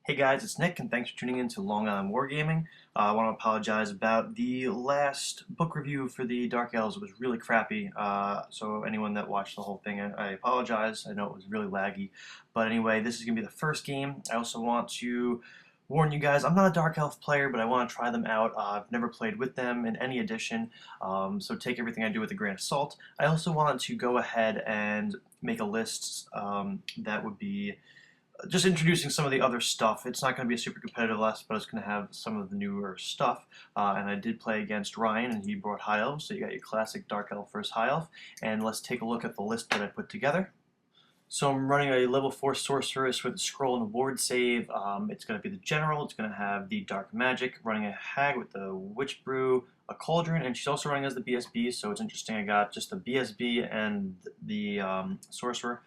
Hey guys, it's Nick, and thanks for tuning in to Long Island Wargaming. I want to apologize about the last book review for the Dark Elves. It was really crappy, so anyone that watched the whole thing, I apologize. I know it was really laggy. But anyway, this is going to be the first game. I also want to warn you guys, I'm not a Dark Elf player, but I want to try them out. I've never played with them in any edition, so take everything I do with a grain of salt. I also wanted to go ahead and make a list that would be just introducing some of the other stuff. It's not going to be a super competitive list, but it's going to have some of the newer stuff. And I did play against Ryan, and he brought High Elves, so you got your classic Dark Elf versus High Elf. And let's take a look at the list that I put together. So I'm running a level 4 Sorceress with a scroll and a ward save. It's going to be the General. It's going to have the Dark Magic, running a Hag with the Witch Brew, a Cauldron, and she's also running as the BSB, so it's interesting. I got just the BSB and the Sorcerer.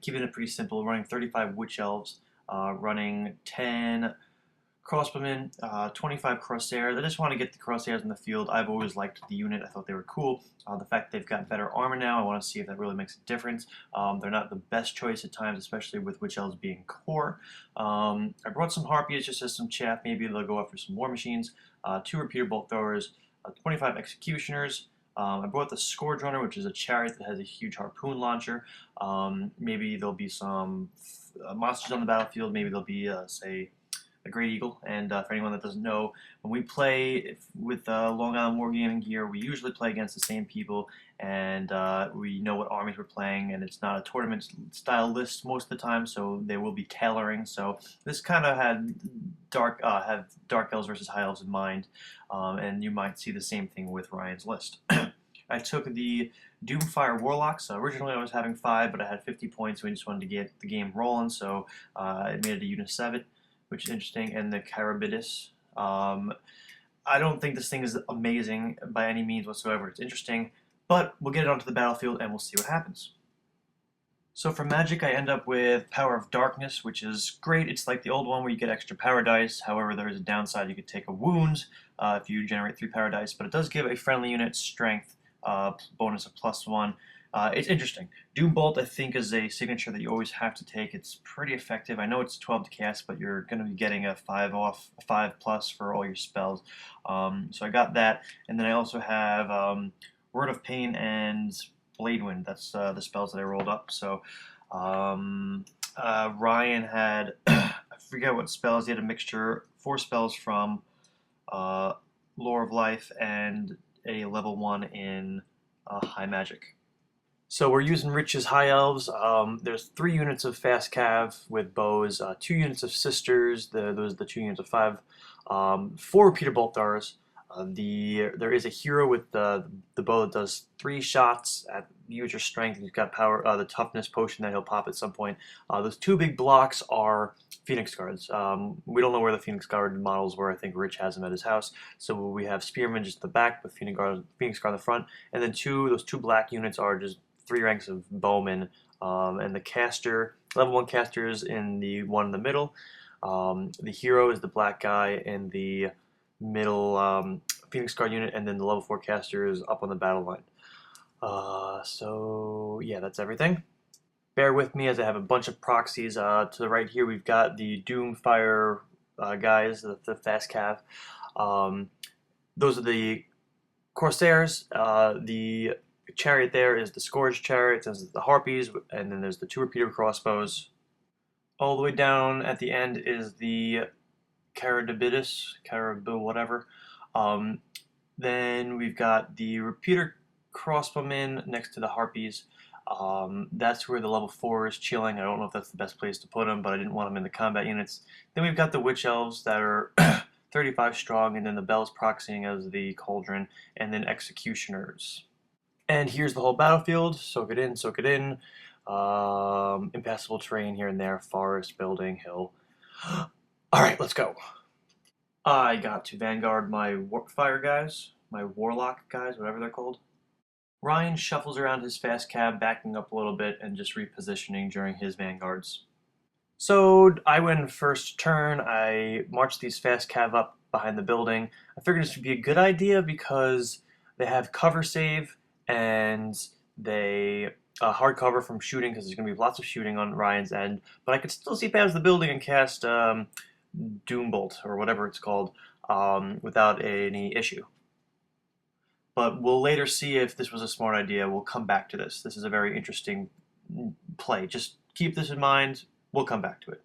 Keeping it pretty simple, running 35 Witch Elves, running 10 Crossbowmen, 25 Crosshairs. I just want to get the Crosshairs in the field. I've always liked the unit. I thought they were cool. The fact they've got better armor now, I want to see if that really makes a difference. They're not the best choice at times, especially with Witch Elves being core. I brought some Harpies just as some chaff. Maybe they'll go up for some War Machines, 2 Repeater Bolt Throwers, 25 Executioners. I brought the Scourge Runner, which is a chariot that has a huge harpoon launcher. Maybe there'll be some monsters on the battlefield. Maybe there'll be, say, a Great Eagle. And for anyone that doesn't know, when we play with Long Island Wargaming gear, we usually play against the same people, and we know what armies we're playing, and it's not a tournament-style list most of the time, so there will be tailoring. So this kind of had Dark Elves versus High Elves in mind, and you might see the same thing with Ryan's list. I took the Doomfire Warlocks. Originally I was having 5, but I had 50 points, so I just wanted to get the game rolling, so I made it a unit 7, which is interesting, and the Carabidus. I don't think this thing is amazing by any means whatsoever. It's interesting, but we'll get it onto the battlefield and we'll see what happens. So for magic, I end up with Power of Darkness, which is great. It's like the old one where you get extra power dice. However, there is a downside. You could take a wound if you generate 3 power dice, but it does give a friendly unit strength bonus of +1. It's interesting. Doom Bolt, I think, is a signature that you always have to take. It's pretty effective. I know it's 12 to cast, but you're going to be getting a 5+ for all your spells. So I got that, and then I also have Word of Pain and Blade Wind. That's the spells that I rolled up. So Ryan had I forget what spells. He had a mixture, 4 spells from Lore of Life and a level 1 in High Magic. So we're using Rich's High Elves. There's 3 units of Fast Cav with bows, 2 units of Sisters, those are the 2 units of 5, 4 Repeater Bolt Throwers. There is a hero with the bow that does 3 shots at user strength, and he's got power, the toughness potion that he'll pop at some point. Those 2 big blocks are Phoenix Guards. We don't know where the Phoenix Guard models were. I think Rich has them at his house. So we have Spearmen just at the back with Phoenix Guard in the front, and then those two black units are just 3 ranks of bowmen, and the caster, level 1 casters in the one in the middle. The hero is the black guy in the middle Phoenix Guard unit, and then the level 4 caster is up on the battle line. So yeah, that's everything. Bear with me as I have a bunch of proxies. To the right here, we've got the Doomfire guys, the Fast Cav. Those are the Corsairs. The chariot there is the Scourge chariot, there's the Harpies, and then there's the 2 repeater crossbows. All the way down at the end is the Carabidus, whatever. Then we've got the repeater crossbowmen next to the Harpies. That's where the level 4 is chilling. I don't know if that's the best place to put them, but I didn't want them in the combat units. Then we've got the Witch Elves that are 35 strong, and then the Bells proxying as the Cauldron, and then Executioners. And here's the whole battlefield. Soak it in, soak it in. Impassable terrain here and there, forest, building, hill. Alright, let's go. I got to vanguard my Warpfire guys, my Warlock guys, whatever they're called. Ryan shuffles around his Fast Cab, backing up a little bit and just repositioning during his vanguards. So I went first turn. I marched these Fast Cav up behind the building. I figured this would be a good idea because they have cover save, and they hard cover from shooting because there's going to be lots of shooting on Ryan's end, but I could still see past the building and cast Doombolt or whatever it's called without any issue. But we'll later see if this was a smart idea. We'll come back to this. This is a very interesting play. Just keep this in mind. We'll come back to it.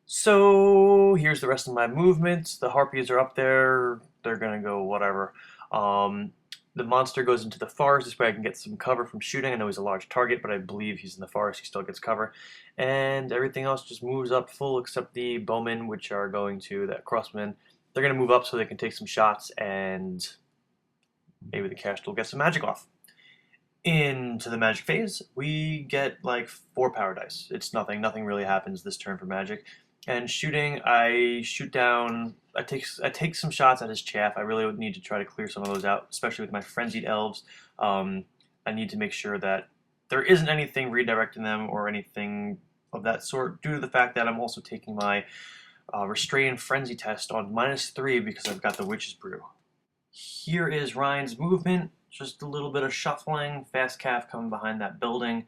So here's the rest of my movements. The harpies are up there. They're gonna go whatever. Um, the monster goes into the forest. This way I can get some cover from shooting. I know he's a large target, but I believe he's in the forest. He still gets cover. And everything else just moves up full except the bowmen, which are going to that crossmen. They're gonna move up so they can take some shots and maybe the cast will get some magic off. Into the magic phase, we get like 4 power dice. It's nothing. Nothing really happens this turn for magic. And shooting, I shoot down. I take some shots at his chaff. I really would need to try to clear some of those out, especially with my frenzied elves. I need to make sure that there isn't anything redirecting them or anything of that sort, due to the fact that I'm also taking my restrain frenzy test on -3 because I've got the witch's brew. Here is Ryan's movement. Just a little bit of shuffling, fast calf coming behind that building.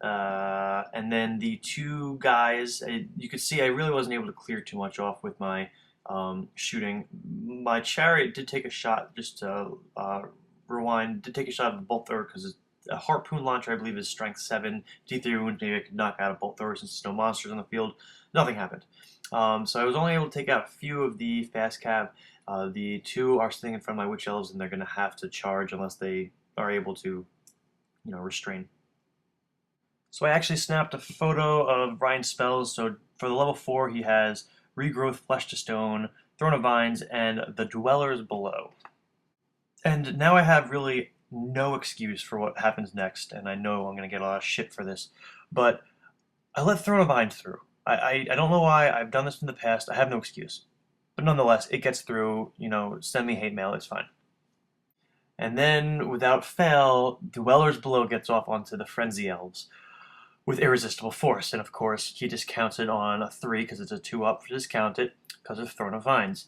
And then the 2 guys, you could see I really wasn't able to clear too much off with my shooting. My chariot did take a shot, just to rewind, did take a shot at the bolt thrower because a harpoon launcher, I believe, is strength 7. D3 wounds, maybe I could knock out a bolt thrower since there's no monsters on the field. Nothing happened. So I was only able to take out a few of the fast cav. The 2 are sitting in front of my witch elves, and they're going to have to charge unless they are able to, restrain. So I actually snapped a photo of Ryan's spells. So for the level 4, he has Regrowth, Flesh to Stone, Throne of Vines, and the Dwellers Below. And now I have really no excuse for what happens next, and I know I'm going to get a lot of shit for this, but I let Throne of Vines through. I don't know why. I've done this in the past. I have no excuse. But nonetheless, it gets through. Send me hate mail. It's fine. And then, without fail, Dwellers Below gets off onto the Frenzy Elves with Irresistible Force. And of course, he discounted on a 3 because it's a 2-up for discount it because of Throne of Vines.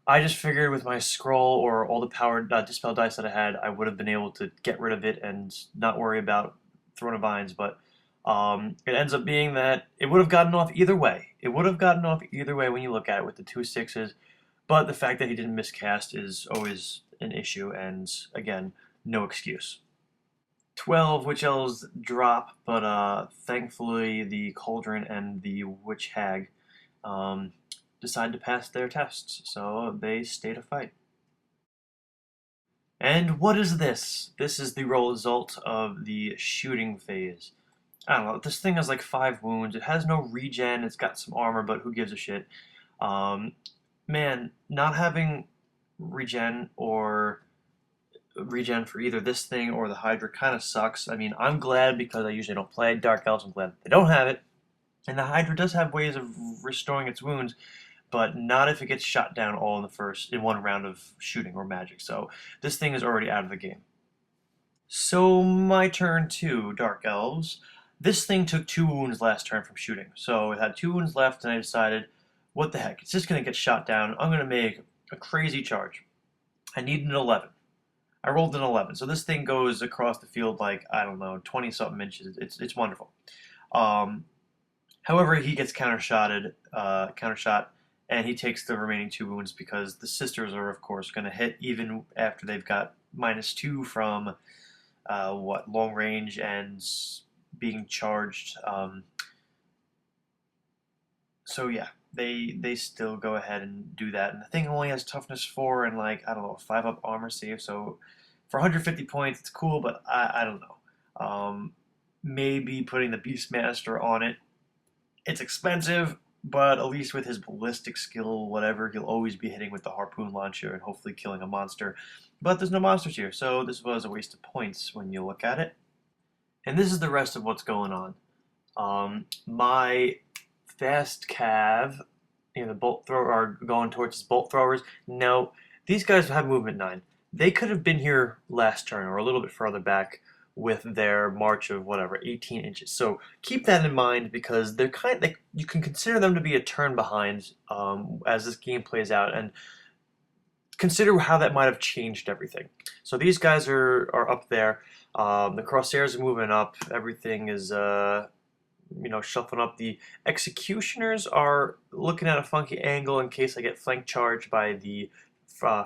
I just figured with my scroll or all the powered dispel dice that I had, I would have been able to get rid of it and not worry about Throne of Vines, but it ends up being that it would have gotten off either way. It would have gotten off either way when you look at it with the 2 6s, but the fact that he didn't miscast is always an issue, and again, no excuse. 12 Witch Elves drop, but thankfully the Cauldron and the Witch Hag decide to pass their tests, so they stay to fight. And what is this? This is the result of the shooting phase. I don't know, this thing has like 5 wounds, it has no regen, it's got some armor, but who gives a shit. Man, not having regen or regen for either this thing or the Hydra kind of sucks. I mean, I'm glad because I usually don't play Dark Elves, I'm glad they don't have it. And the Hydra does have ways of restoring its wounds, but not if it gets shot down all in one round of shooting or magic. So this thing is already out of the game. So my turn too, Dark Elves. This thing took 2 wounds last turn from shooting. So it had 2 wounds left, and I decided, what the heck, it's just going to get shot down. I'm going to make a crazy charge. I need an 11. I rolled an 11. So this thing goes across the field like, I don't know, 20-something inches. It's wonderful. However, he gets countershot, and he takes the remaining 2 wounds because the sisters are, of course, going to hit even after they've got -2 from, long range and being charged. So yeah, they still go ahead and do that. And the thing only has toughness 4 and like, I don't know, 5-up armor save. So for 150 points, it's cool, but I don't know. Maybe putting the Beastmaster on it. It's expensive, but at least with his ballistic skill, whatever, he'll always be hitting with the harpoon launcher and hopefully killing a monster. But there's no monsters here, so this was a waste of points when you look at it. And this is the rest of what's going on. My fast cav, the bolt thrower, are going towards his bolt throwers. Now, these guys have movement 9. They could have been here last turn or a little bit further back with their march of whatever 18 inches. So keep that in mind because they're you can consider them to be a turn behind as this game plays out, and consider how that might have changed everything. So these guys are up there. The Crosshairs are moving up. Everything is, shuffling up. The Executioners are looking at a funky angle in case I get flank charged by the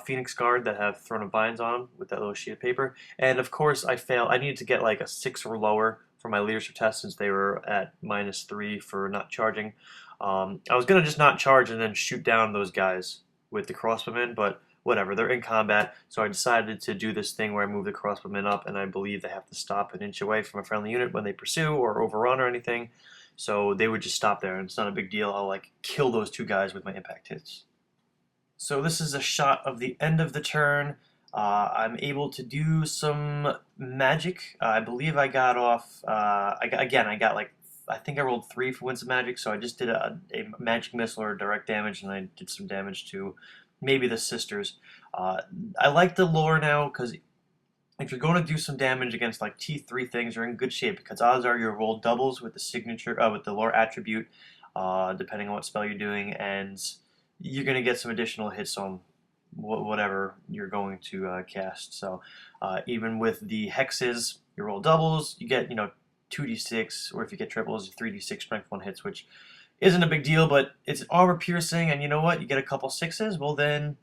Phoenix Guard that have Throne of Binds on them with that little sheet of paper. And of course, I fail. I needed to get like a 6 or lower for my leadership test since they were at -3 for not charging. I was gonna just not charge and then shoot down those guys with the crossbowmen, but whatever, they're in combat, so I decided to do this thing where I move the crossbowmen up, and I believe they have to stop an inch away from a friendly unit when they pursue or overrun or anything, so they would just stop there, and it's not a big deal. I'll like kill those two guys with my impact hits. So this is a shot of the end of the turn. I'm able to do some magic. I believe I got off, I got like, I think I rolled 3 for Winds of Magic, so I just did a magic missile or direct damage, and I did some damage to maybe the sisters. I like the lore now, because if you're going to do some damage against like T3 things, you're in good shape, because odds are you'll roll doubles with the signature, with the lore attribute, depending on what spell you're doing, and you're going to get some additional hits on whatever you're going to cast. So even with the hexes, you roll doubles, you get 2d6, or if you get triples, 3d6 strength 1 hits, which isn't a big deal, but it's armor piercing, and you know what? You get a couple sixes, well then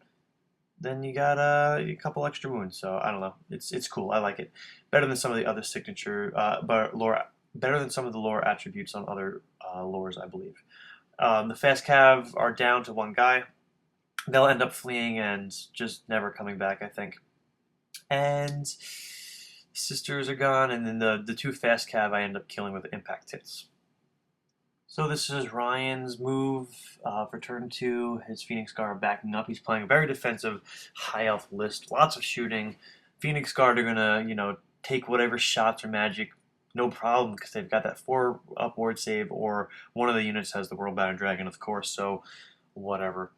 you got a couple extra wounds. So I don't know, it's cool. I like it better than some of the other signature, but lore better than some of the lore attributes on other lores, I believe. The fast cav are down to 1 guy. They'll end up fleeing and just never coming back, I think. And sisters are gone, and then the 2 fast cav I end up killing with impact hits. So this is Ryan's move for turn 2. His Phoenix Guard backing up. He's playing a very defensive high elf list. Lots of shooting. Phoenix Guard are gonna, take whatever shots or magic, no problem, because they've got that 4 upward save, or one of the units has the World-Bound Dragon, of course. So whatever.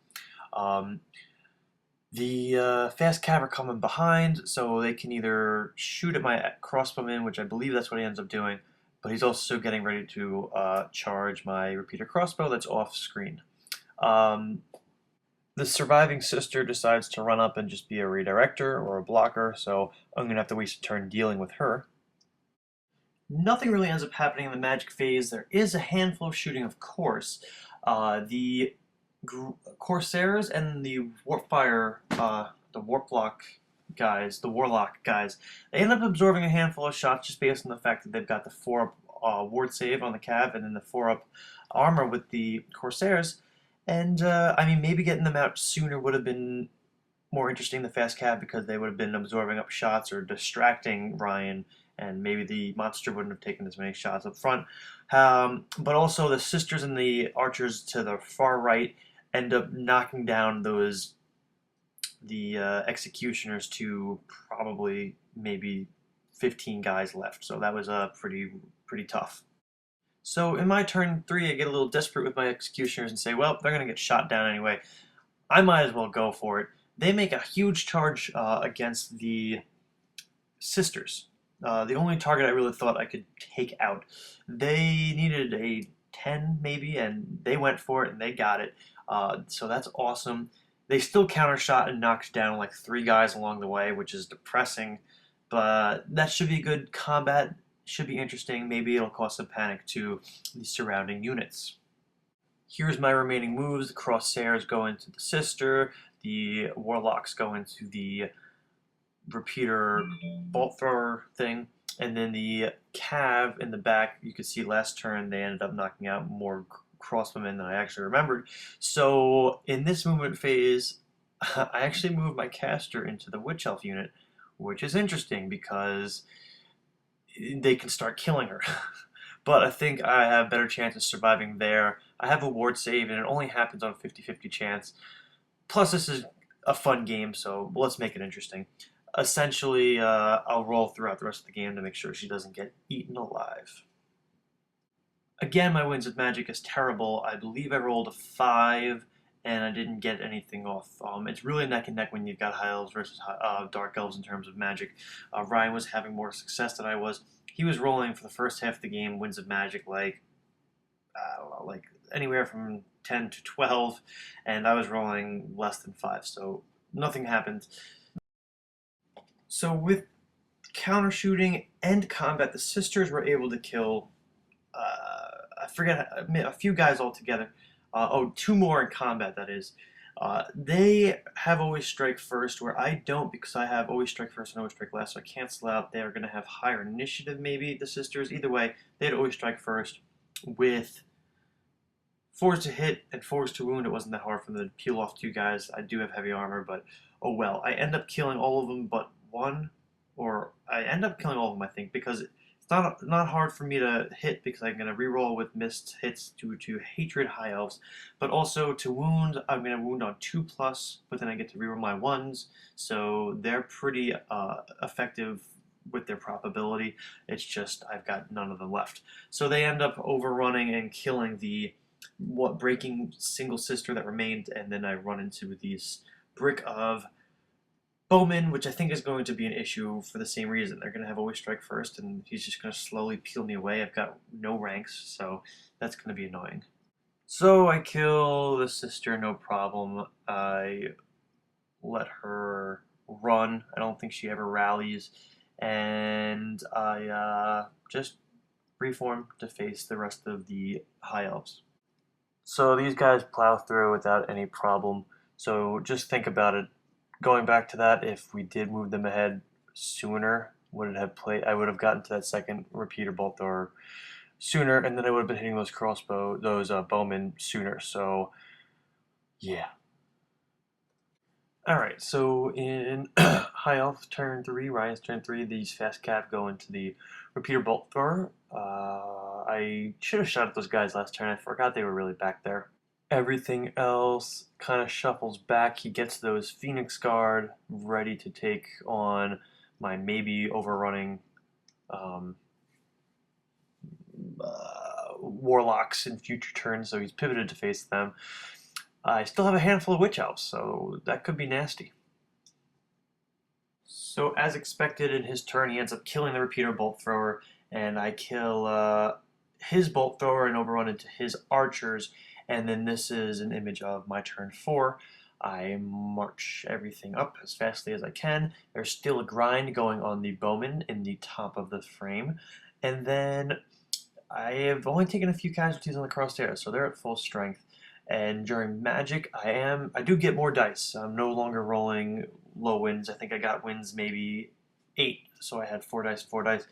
The fast cav are coming behind, so they can either shoot at my crossbowman, which I believe that's what he ends up doing, but he's also getting ready to charge my repeater crossbow that's off screen. The surviving sister decides to run up and just be a redirector or a blocker, so I'm going to have to waste a turn dealing with her. Nothing really ends up happening in the magic phase. There is a handful of shooting, of course. The Corsairs and the Warpfire, the Warlock guys, they end up absorbing a handful of shots just based on the fact that they've got the 4 up ward save on the cav and then the 4 up armor with the Corsairs. And I mean, maybe getting them out sooner would have been more interesting, the fast cav, because they would have been absorbing up shots or distracting Ryan, and maybe the monster wouldn't have taken as many shots up front. But also the sisters and the archers to the far right end up knocking down the executioners to probably maybe 15 guys left. So that was pretty tough. So in my turn 3, I get a little desperate with my executioners and say, well, they're going to get shot down anyway. I might as well go for it. They make a huge charge against the sisters. The only target I really thought I could take out. They needed a 10 maybe, and they went for it and they got it. So that's awesome. They still countershot and knocked down like 3 guys along the way, which is depressing, but that should be good combat. Should be interesting. Maybe it'll cause some panic to the surrounding units. Here's my remaining moves. The Crosshairs go into the sister, the Warlocks go into the repeater bolt thrower thing, and then the cav in the back, you could see last turn they ended up knocking out more crossbowmen than I actually remembered. So in this movement phase, I actually moved my caster into the witch elf unit, which is interesting because they can start killing her. But I think I have a better chance of surviving there. I have a ward save, and it only happens on a 50-50 chance. Plus, this is a fun game, so let's make it interesting. Essentially, I'll roll throughout the rest of the game to make sure she doesn't get eaten alive. Again, my Winds of Magic is terrible. I believe I rolled a 5, and I didn't get anything off. It's really neck and neck when you've got High Elves versus Dark Elves in terms of magic. Ryan was having more success than I was. He was rolling for the first half of the game Winds of Magic like, I don't know, like anywhere from 10 to 12, and I was rolling less than 5, so nothing happened. So with counter shooting and combat, the sisters were able to kill, I forget, a few guys altogether. Oh, two more in combat, that is. They have always strike first, where I don't because I have always strike first and always strike last, so I cancel out. They're going to have higher initiative, maybe, the sisters. Either way, they had always strike first with fours to hit and fours to wound. It wasn't that hard for them to peel off two guys. I do have heavy armor, but oh well. I end up killing all of them but one, or I end up killing all of them, I think, because it's not hard for me to hit because I'm going to reroll with missed hits due to hatred high elves, but also to wound. I'm going to wound on 2+, but then I get to reroll my ones, so they're pretty effective with their probability. It's just I've got none of them left. So they end up overrunning and killing the breaking single sister that remained, and then I run into these brick of bowmen, which I think is going to be an issue for the same reason. They're going to have always strike first, and he's just going to slowly peel me away. I've got no ranks, so that's going to be annoying. So I kill the sister, no problem. I let her run. I don't think she ever rallies, and I just reform to face the rest of the high elves. So these guys plow through without any problem. So just think about it. Going back to that, if we did move them ahead sooner, would it have played? I would have gotten to that second repeater bolt thrower sooner, and then I would have been hitting those bowmen sooner. So yeah. All right. So in high elf turn 3, Ryan's turn 3, these fast cav go into the repeater bolt thrower. I should have shot at those guys last turn. I forgot they were really back there. Everything else kind of shuffles back. He gets those Phoenix Guard ready to take on my maybe overrunning warlocks in future turns, so he's pivoted to face them. I still have a handful of Witch Elves, so that could be nasty. So as expected, in his turn, he ends up killing the repeater bolt thrower, and I kill his bolt thrower and overrun into his archers. And then this is an image of my turn 4. I march everything up as fastly as I can. There's still a grind going on the bowman in the top of the frame. And then I have only taken a few casualties on the crosshairs, so they're at full strength. And during magic, I do get more dice. I'm no longer rolling low wins. I think I got wins maybe 8, so I had 4 dice, 4 dice.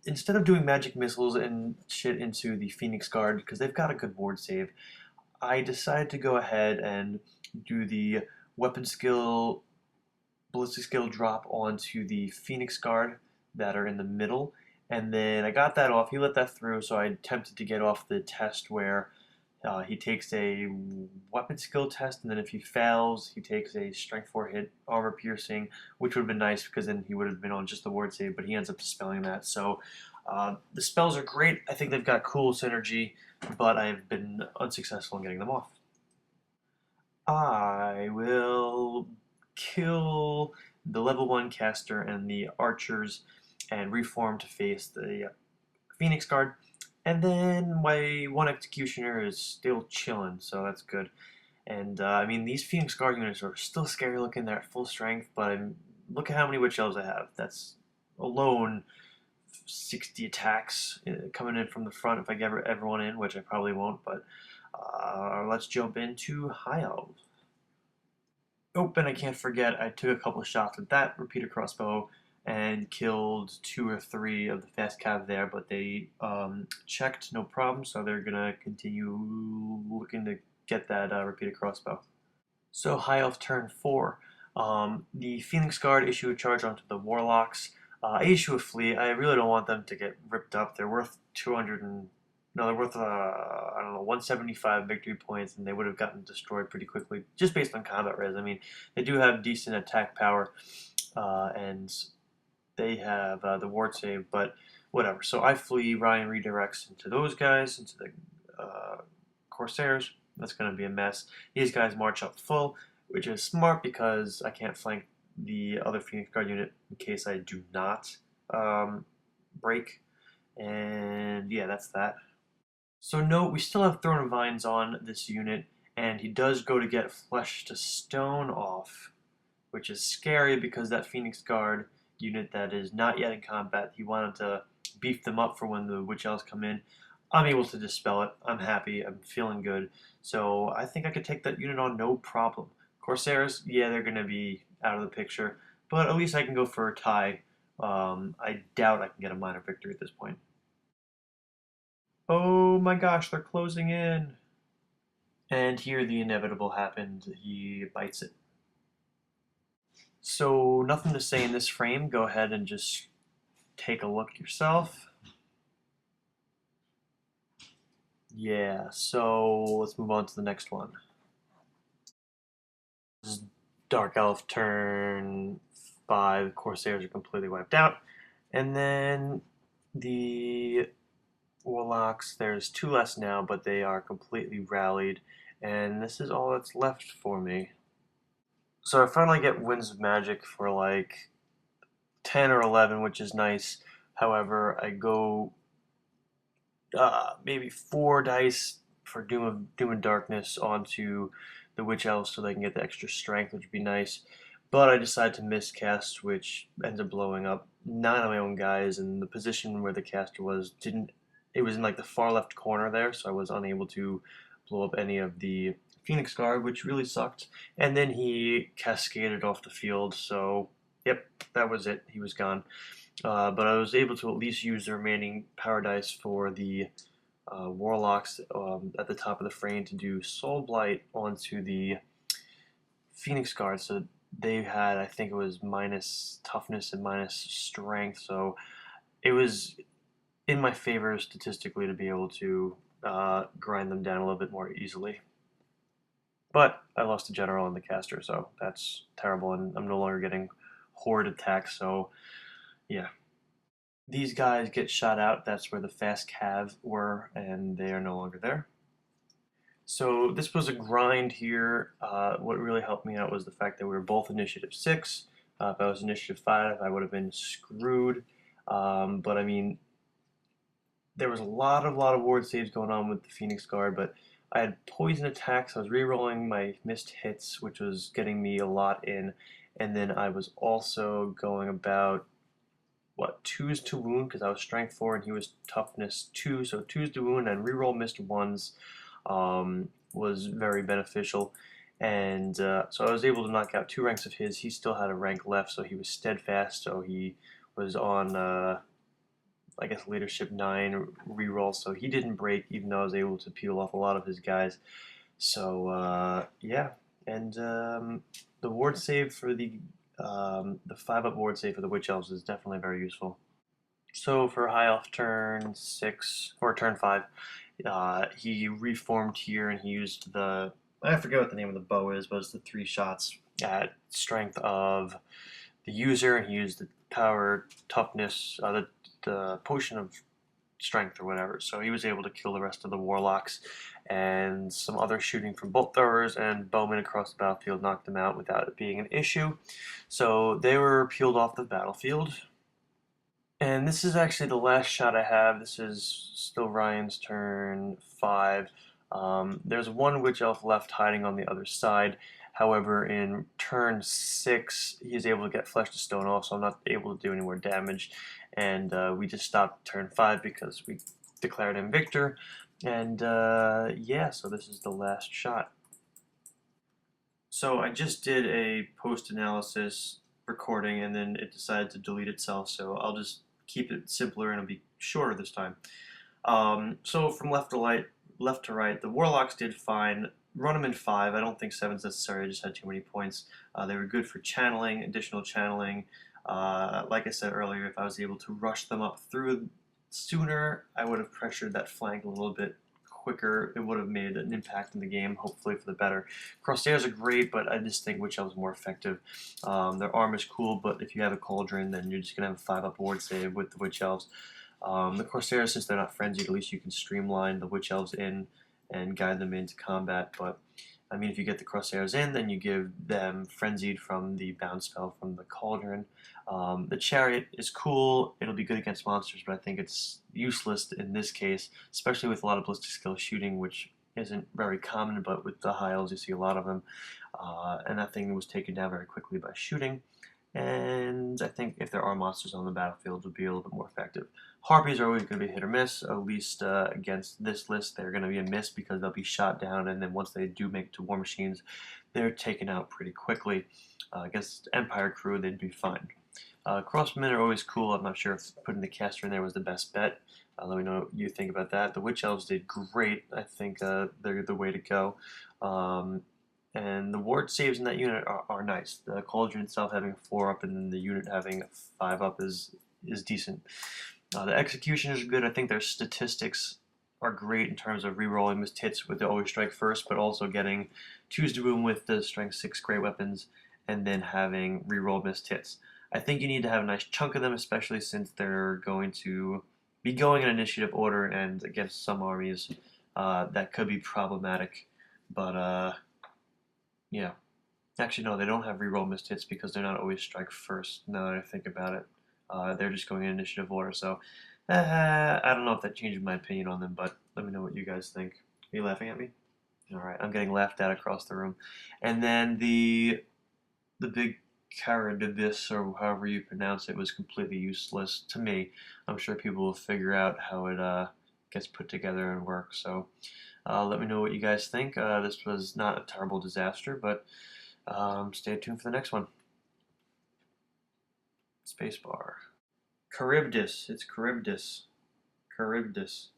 Instead of doing magic missiles and shit into the Phoenix Guard, because they've got a good ward save, I decided to go ahead and do the weapon skill, ballistic skill drop onto the Phoenix Guard that are in the middle. And then I got that off. He let that through, so I attempted to get off the test where he takes a weapon skill test, and then if he fails, he takes a strength 4 hit, armor piercing, which would have been nice because then he would have been on just the ward save, but he ends up dispelling that. So the spells are great. I think they've got cool synergy, but I've been unsuccessful in getting them off. I will kill the level 1 caster and the archers and reform to face the Phoenix Guard. And then my one executioner is still chilling, so that's good. And I mean, these Phoenix Guard units are still scary looking. They're at full strength, but look at how many Witch Elves I have. That's alone 60 attacks coming in from the front if I get everyone in, which I probably won't. But let's jump into High Elves. Oh, and I can't forget, I took a couple shots with that repeater crossbow and killed 2 or 3 of the fast cav there, but they checked, no problem, so they're going to continue looking to get that repeater crossbow. So High Elf turn 4. The Phoenix Guard issue a charge onto the Warlocks. I issue a fleet. I really don't want them to get ripped up. They're worth 200 and... No, they're worth, I don't know, 175 victory points, and they would have gotten destroyed pretty quickly, just based on combat res. I mean, they do have decent attack power, and they have the ward save, but whatever. So I flee, Ryan redirects into those guys, into the Corsairs. That's going to be a mess. These guys march up full, which is smart because I can't flank the other Phoenix Guard unit in case I do not break. And yeah, that's that. So note, we still have Throne of Vines on this unit, and he does go to get Flesh to Stone off, which is scary because that Phoenix Guard unit that is not yet in combat. He wanted to beef them up for when the Witch Elves come in. I'm able to dispel it. I'm happy. I'm feeling good. So I think I could take that unit on no problem. Corsairs, yeah, they're going to be out of the picture, but at least I can go for a tie. I doubt I can get a minor victory at this point. Oh my gosh, they're closing in. And here the inevitable happened. He bites it. So nothing to say in this frame. Go ahead and just take a look yourself. Yeah, so let's move on to the next one. This is Dark Elf turn 5. Corsairs are completely wiped out. And then the Warlocks, there's 2 less now, but they are completely rallied. And this is all that's left for me. So I finally get Winds of Magic for like 10 or 11, which is nice. However, I go maybe 4 dice for Doom and Darkness onto the Witch Elves so they can get the extra strength, which would be nice. But I decided to miscast, which ends up blowing up 9 of my own guys, and the position where the caster was didn't. It was in like the far left corner there, so I was unable to blow up any of the Phoenix Guard, which really sucked. And then he cascaded off the field, so yep, that was it. He was gone. But I was able to at least use the remaining power dice for the Warlocks at the top of the frame to do Soul Blight onto the Phoenix Guard. So they had, I think it was minus toughness and minus strength. So it was in my favor statistically to be able to grind them down a little bit more easily. But I lost the general and the caster, so that's terrible, and I'm no longer getting horde attacks, so yeah. These guys get shot out. That's where the fast cav were, and they are no longer there. So this was a grind here. What really helped me out was the fact that we were both initiative 6. If I was initiative 5, I would have been screwed. But I mean, there was a lot of ward saves going on with the Phoenix Guard, but I had poison attacks. I was re-rolling my missed hits, which was getting me a lot in, and then I was also going about what, 2s to wound because I was strength 4 and he was toughness 2, so 2s to wound and reroll missed 1s was very beneficial. And so I was able to knock out 2 ranks of his. He still had a rank left, so he was steadfast, so he was on I guess leadership 9 reroll, so he didn't break even though I was able to peel off a lot of his guys. So yeah, and the ward save for the 5-up ward save for the Witch Elves is definitely very useful. So for High Elf turn 6, or turn 5, he reformed here and he used the, I forget what the name of the bow is, but it's the 3 shots at strength of the user, and he used the power, toughness, the potion of strength or whatever. So he was able to kill the rest of the Warlocks, and some other shooting from bolt throwers and bowmen across the battlefield knocked them out without it being an issue. So they were peeled off the battlefield. And this is actually the last shot I have. This is still Ryan's turn 5. There's one Witch Elf left hiding on the other side. However, in turn 6, he's able to get Flesh to Stone off, so I'm not able to do any more damage. And we just stopped turn 5 because we declared him victor. And yeah, so this is the last shot. So I just did a post-analysis recording, and then it decided to delete itself, so I'll just keep it simpler and it'll be shorter this time. So from left to right, the Warlocks did fine. Run them in 5. I don't think 7's necessary. I just had too many points. They were good for channeling, additional channeling. Like I said earlier, if I was able to rush them up through sooner, I would have pressured that flank a little bit quicker. It would have made an impact in the game, hopefully for the better. Crossstairs are great, but I just think Witch Elves are more effective. Their arm is cool, but if you have a Cauldron, then you're just going to have a 5-up ward save with the Witch Elves. The Corsairs, since they're not frenzied, at least you can streamline the Witch Elves in and guide them into combat. But I mean, if you get the Crosshairs in, then you give them Frenzied from the bound spell from the Cauldron. The Chariot is cool. It'll be good against monsters, but I think it's useless in this case, especially with a lot of ballistic skill shooting, which isn't very common, but with the High Elves you see a lot of them. And that thing was taken down very quickly by shooting. And I think if there are monsters on the battlefield, it would be a little bit more effective. Harpies are always going to be hit or miss. At least against this list, they're going to be a miss because they'll be shot down, and then once they do make it to war machines, they're taken out pretty quickly. Against Empire crew, they'd be fine. Crossmen are always cool. I'm not sure if putting the caster in there was the best bet. Let me know what you think about that. The Witch Elves did great. I think they're the way to go. Um, and the ward saves in that unit are nice. The Cauldron itself having 4 up and then the unit having 5 up is decent. The execution is good. I think their statistics are great in terms of rerolling missed hits with the always strike first, but also getting choose to boom with the strength 6 great weapons and then having reroll missed hits. I think you need to have a nice chunk of them, especially since they're going to be going in initiative order, and against some armies that could be problematic. But yeah, actually no, they don't have reroll missed hits because they're not always strike first. Now that I think about it, they're just going in initiative order. So I don't know if that changes my opinion on them, but let me know what you guys think. Are you laughing at me? All right, I'm getting laughed at across the room. And then the big Caradivis, or however you pronounce it, was completely useless to me. I'm sure people will figure out how it gets put together and works. So let me know what you guys think. This was not a terrible disaster, but stay tuned for the next one. Spacebar. Charybdis. It's Charybdis. Charybdis.